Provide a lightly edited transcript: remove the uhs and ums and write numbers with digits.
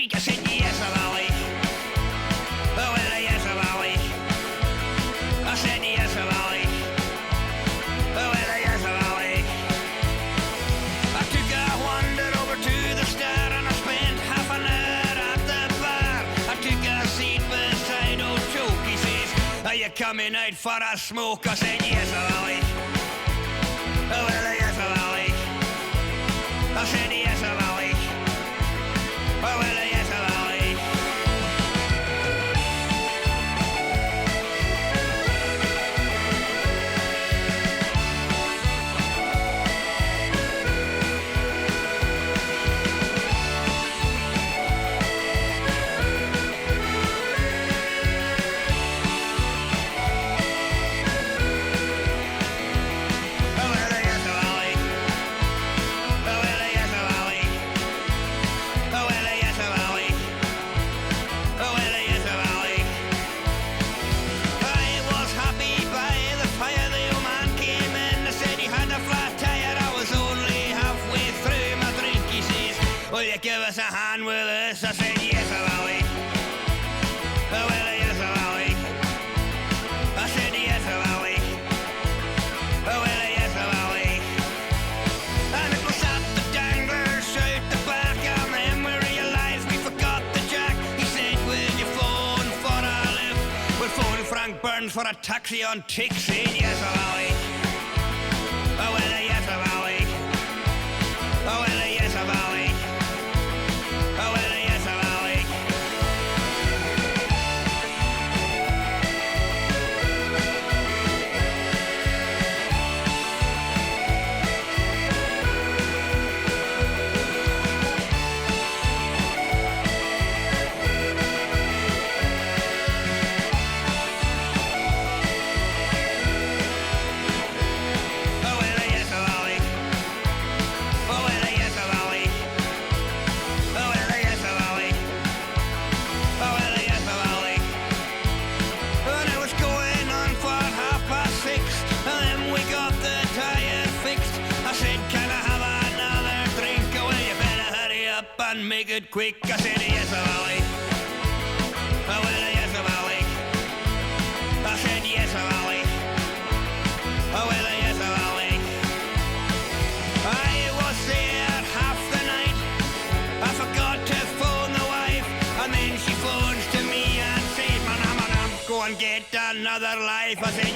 week. I said, yes, Valley. Oh, well, yes, Valley. I said, yes, Valley. Oh, well, yes, Valley. I took a wander over to the Star and I spent half an hour at the bar. I took a seat beside old Choke. He says, are you coming out for a smoke? I said, yes, Valley. Oh, well, yes, Valley. I said, yes, Valley. Oh, well, yes, Valley. Give us a hand with this. I said, yes, Valley. Oh, well, yes, Valley. I said, yes, Valley. Oh, well, yes, Valley. And it was at the Danglers out the back, and then we realised we forgot the jack. He said, will you phone for a lift? We'll phone Frank Burns for a taxi on Tick. Said, yes, Valley. Oh, well, yes, Valley. Oh, well, yes, Valley. Oh, well, yes, Valley. Oh, well, yes, Valley. Oh, well, yes, Valley. Oh, well, yes, Valley. Oh, well, yes, Valley. And it was going on for 6:30, and then we got the tire fixed. I said, can I have another drink? Oh, well, you better hurry up and make it quick. I said, yes, Valley. Oh, well, yes, Valley. I said, yes, Valley. Oh, well, yes, Valley. I was there half the night. I forgot to phone the wife, and then she phones to me and says, man, go and get another life. I said,